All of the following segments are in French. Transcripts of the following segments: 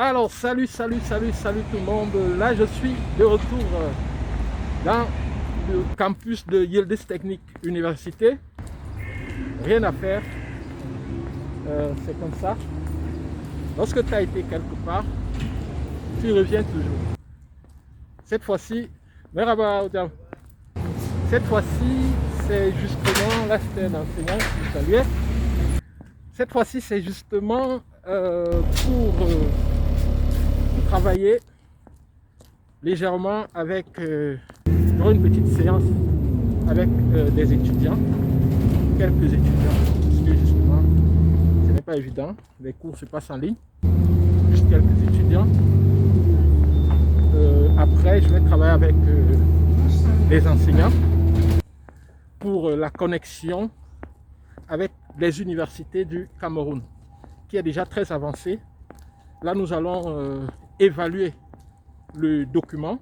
Alors, salut tout le monde. Là, je suis de retour dans le campus de Yildiz Technique Université. Rien à faire. C'est comme ça. Lorsque tu as été quelque part, tu reviens toujours. Cette fois-ci, cette fois-ci, c'est justement, là c'était un enseignant qui saluait. Cette fois-ci, c'est justement pour travailler légèrement avec pour une petite séance avec des étudiants, quelques étudiants, parce que justement ce n'est pas évident, les cours se passent en ligne, juste quelques étudiants. Après je vais travailler avec les enseignants pour la connexion avec les universités du Cameroun, qui est déjà très avancée. Là nous allons évaluer le document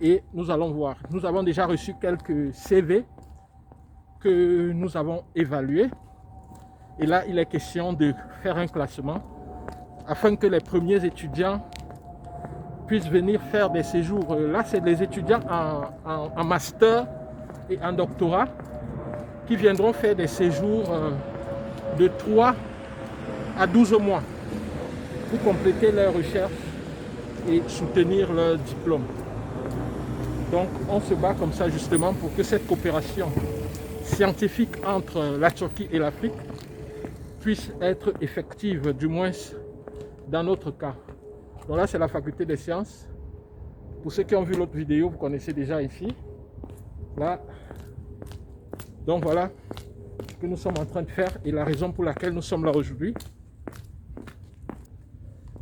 et nous allons voir. Nous avons déjà reçu quelques CV que nous avons évalués. Et là, il est question de faire un classement afin que les premiers étudiants puissent venir faire des séjours. Là, c'est les étudiants en master et en doctorat qui viendront faire des séjours de 3 à 12 mois pour compléter leurs recherches et soutenir leur diplôme. Donc on se bat comme ça justement pour que cette coopération scientifique entre la Turquie et l'Afrique puisse être effective, du moins dans notre cas. Donc là c'est la faculté des sciences. Pour ceux qui ont vu l'autre vidéo, vous connaissez déjà ici. Là, donc voilà ce que nous sommes en train de faire et la raison pour laquelle nous sommes là aujourd'hui.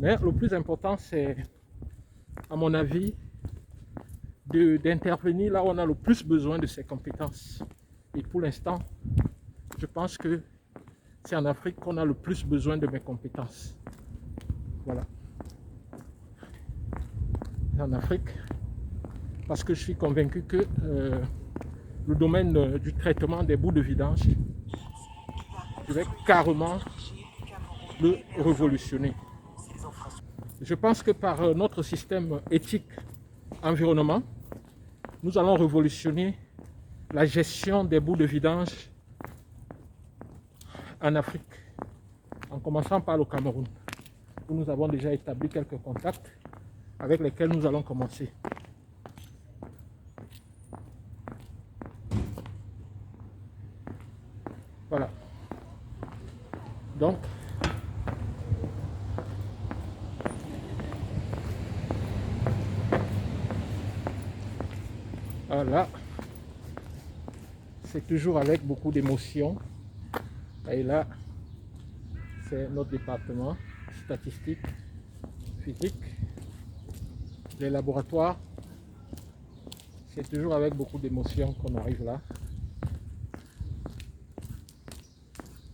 Mais le plus important, c'est, à mon avis, d'intervenir là où on a le plus besoin de ces compétences. Et pour l'instant, je pense que c'est en Afrique qu'on a le plus besoin de mes compétences. Voilà. C'est en Afrique, parce que je suis convaincu que le domaine du traitement des boues de vidange, je vais carrément le révolutionner. Je pense que par notre système éthique environnement, nous allons révolutionner la gestion des boues de vidange en Afrique, en commençant par le Cameroun, où nous avons déjà établi quelques contacts avec lesquels nous allons commencer. Voilà. Donc, voilà. C'est toujours avec beaucoup d'émotion. Et là, c'est notre département statistique, physique, les laboratoires. C'est toujours avec beaucoup d'émotion qu'on arrive là.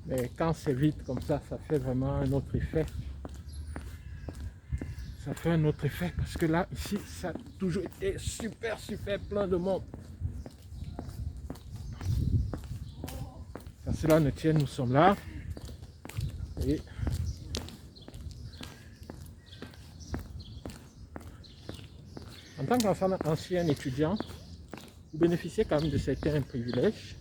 Mais quand c'est vite comme ça fait vraiment un autre effet. Ça fait un autre effet parce que là, ici, ça a toujours été super plein de monde. Quand cela ne tient, nous sommes là. Et en tant qu'ancien étudiant, vous bénéficiez quand même de certains privilèges.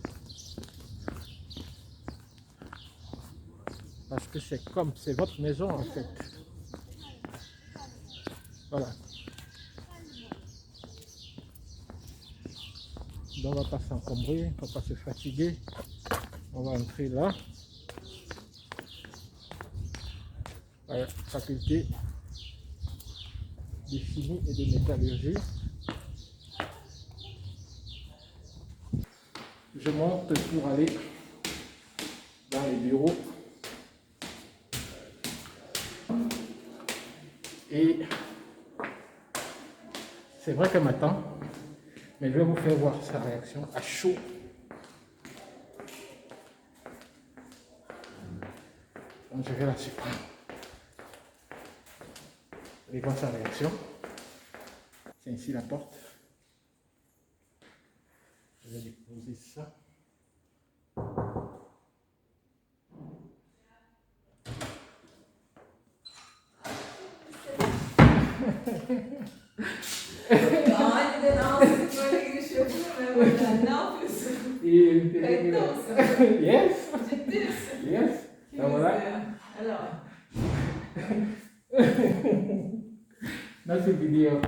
Parce que c'est comme, c'est votre maison en fait. Voilà. Donc on ne va pas s'encombrer, on ne va pas se fatiguer. On va entrer là. Voilà, faculté de chimie et de métallurgie. Je monte pour aller dans les bureaux. Et c'est vrai qu'elle m'attend, mais je vais vous faire voir sa réaction à chaud. Donc je vais la surprendre. Vous allez voir sa réaction. C'est ici la porte. Je vais déposer ça. Yes. Yes. Voilà. Alors. That's a video.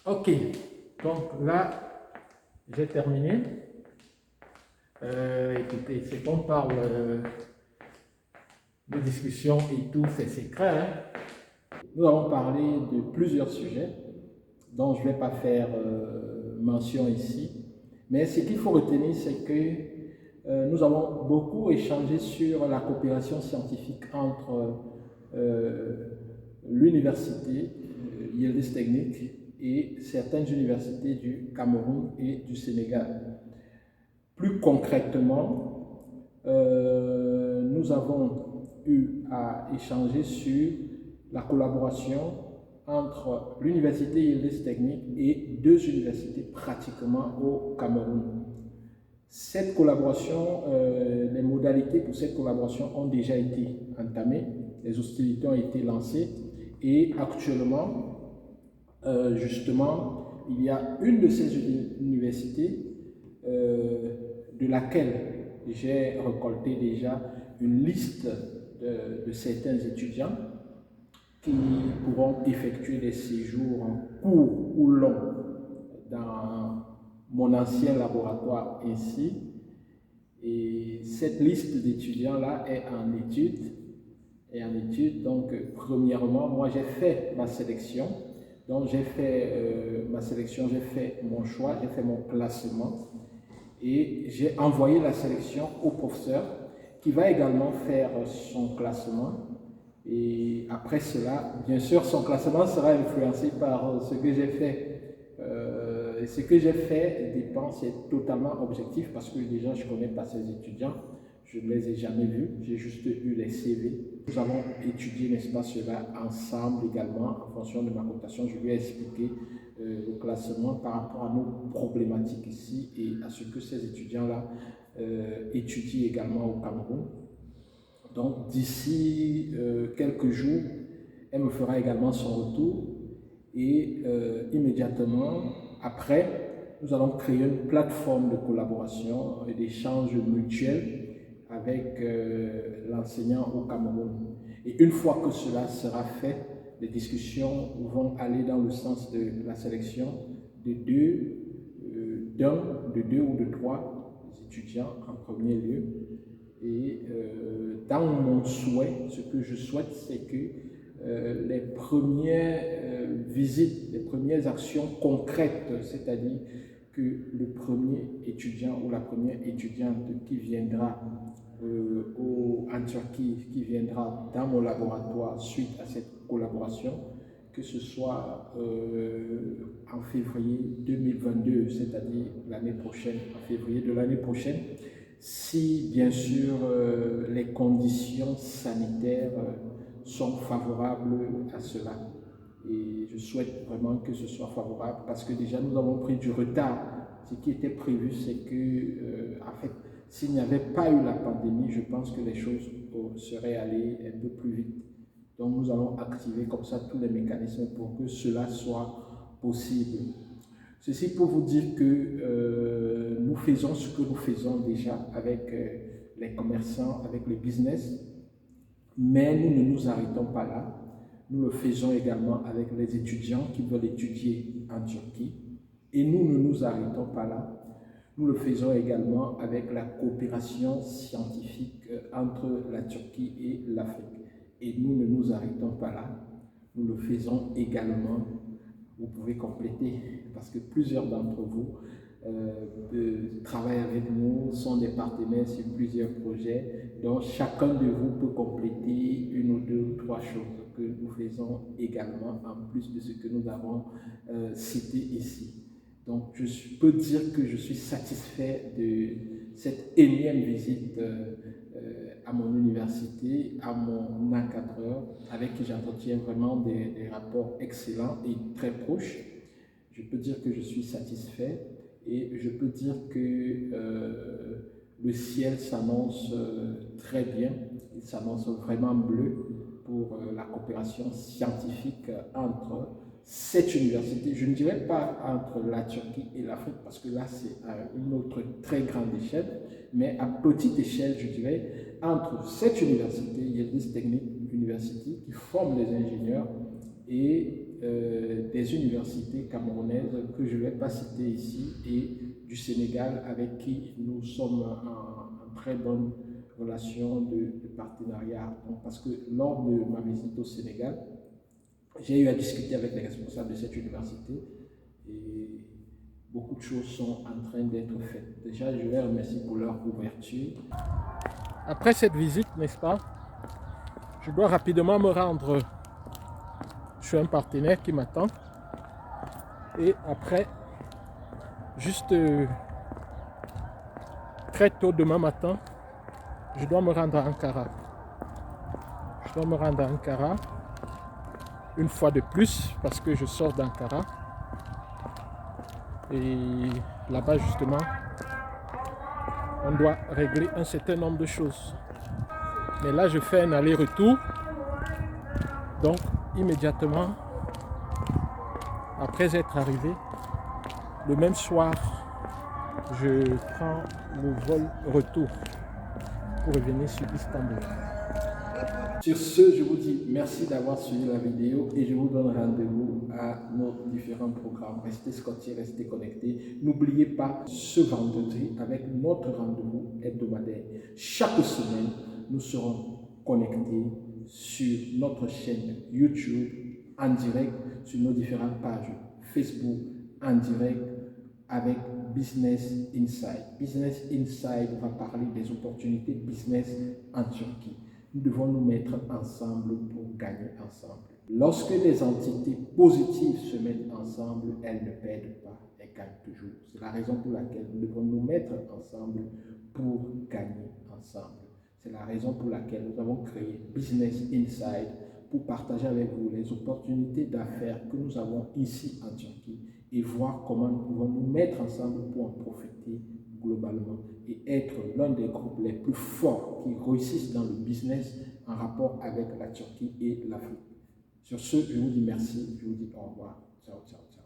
Ok, donc là, j'ai terminé. Écoutez, c'est qu'on parle de discussion et tout, c'est secret. Hein. Nous avons parlé de plusieurs sujets dont je ne vais pas faire mention ici. Mais ce qu'il faut retenir, c'est que nous avons beaucoup échangé sur la coopération scientifique entre l'université Yildiz Technique et certaines universités du Cameroun et du Sénégal. Plus concrètement, nous avons eu à échanger sur la collaboration entre l'université Yildiz Technique et deux universités pratiquement au Cameroun. Cette collaboration, les modalités pour cette collaboration ont déjà été entamées, les hostilités ont été lancées et actuellement, justement, il y a une de ces universités de laquelle j'ai récolté déjà une liste de certains étudiants qui pourront effectuer des séjours en court ou long dans mon ancien laboratoire ici. Et cette liste d'étudiants-là est en étude. Donc, premièrement, moi j'ai fait ma sélection. Donc, j'ai fait ma sélection, j'ai fait mon choix, j'ai fait mon classement. Et j'ai envoyé la sélection au professeur qui va également faire son classement. Et après cela, bien sûr, son classement sera influencé par ce que j'ai fait. Et ce que j'ai fait dépend, c'est totalement objectif parce que déjà, je ne connais pas ces étudiants. Je ne les ai jamais vus, j'ai juste eu les CV. Nous avons étudié, n'est-ce pas, cela ensemble également en fonction de ma cotation. Je lui ai expliqué le classement par rapport à nos problématiques ici et à ce que ces étudiants-là étudient également au Cameroun. Donc d'ici quelques jours, elle me fera également son retour et immédiatement après, nous allons créer une plateforme de collaboration et d'échange mutuel avec l'enseignant au Cameroun. Et une fois que cela sera fait, les discussions vont aller dans le sens de la sélection de deux ou de trois étudiants en premier lieu. Et dans mon souhait, ce que je souhaite, c'est que les premières visites, les premières actions concrètes, c'est-à-dire que le premier étudiant ou la première étudiante qui viendra en Turquie, qui viendra dans mon laboratoire suite à cette collaboration, que ce soit en février 2022, c'est-à-dire l'année prochaine, en février de l'année prochaine, si bien sûr les conditions sanitaires sont favorables à cela. Et je souhaite vraiment que ce soit favorable parce que déjà nous avons pris du retard. Ce qui était prévu, c'est que, en fait, s'il n'y avait pas eu la pandémie, je pense que les choses seraient allées un peu plus vite. Donc nous allons activer comme ça tous les mécanismes pour que cela soit possible. Ceci pour vous dire que nous faisons ce que nous faisons déjà avec les commerçants, avec le business, mais nous ne nous arrêtons pas là. Nous le faisons également avec les étudiants qui veulent étudier en Turquie et nous ne nous arrêtons pas là. Nous le faisons également avec la coopération scientifique entre la Turquie et l'Afrique. Et nous ne nous arrêtons pas là. Nous le faisons également. Vous pouvez compléter parce que plusieurs d'entre vous travaillent avec nous, sont des partenaires sur plusieurs projets. Donc chacun de vous peut compléter une ou deux ou trois choses que nous faisons également en plus de ce que nous avons cité ici. Donc je peux dire que je suis satisfait de cette énième visite à mon université, à mon encadreur, avec qui j'entretiens vraiment des rapports excellents et très proches. Je peux dire que je suis satisfait et je peux dire que le ciel s'annonce très bien, il s'annonce vraiment bleu pour la coopération scientifique entre cette université. Je ne dirais pas entre la Turquie et l'Afrique, parce que là, c'est à une autre très grande échelle, mais à petite échelle, je dirais, entre cette université, Yıldız Technic University, qui forme les ingénieurs, et des universités camerounaises que je ne vais pas citer ici, et du Sénégal, avec qui nous sommes en très bonne relation de partenariat. Donc, parce que lors de ma visite au Sénégal, j'ai eu à discuter avec les responsables de cette université et beaucoup de choses sont en train d'être faites. Déjà, je les remercie pour leur ouverture. Après cette visite, n'est-ce pas, je dois rapidement me rendre chez un partenaire qui m'attend. Et après, juste très tôt demain matin, je dois me rendre à Ankara. Je dois me rendre à Ankara une fois de plus parce que je sors d'Ankara. Et là-bas, justement, on doit régler un certain nombre de choses. Mais là, je fais un aller-retour. Donc, immédiatement, après être arrivé, le même soir, je prends le vol retour pour revenir sur Istanbul. Sur ce, je vous dis merci d'avoir suivi la vidéo et je vous donne rendez-vous à nos différents programmes. Restez scotchés, restez connectés. N'oubliez pas ce vendredi avec notre rendez-vous hebdomadaire. Chaque semaine, nous serons connectés sur notre chaîne YouTube en direct, sur nos différentes pages Facebook en direct avec Business Inside. Business Inside va parler des opportunités business en Turquie. Nous devons nous mettre ensemble pour gagner ensemble. Lorsque les entités positives se mettent ensemble, elles ne perdent pas, elles gagnent toujours. C'est la raison pour laquelle nous devons nous mettre ensemble pour gagner ensemble. C'est la raison pour laquelle nous avons créé Business Inside pour partager avec vous les opportunités d'affaires que nous avons ici en Turquie et voir comment nous pouvons nous mettre ensemble pour en profiter globalement et être l'un des groupes les plus forts qui réussissent dans le business en rapport avec la Turquie et l'Afrique. Sur ce, je vous dis merci, je vous dis au revoir. Ciao, ciao, ciao.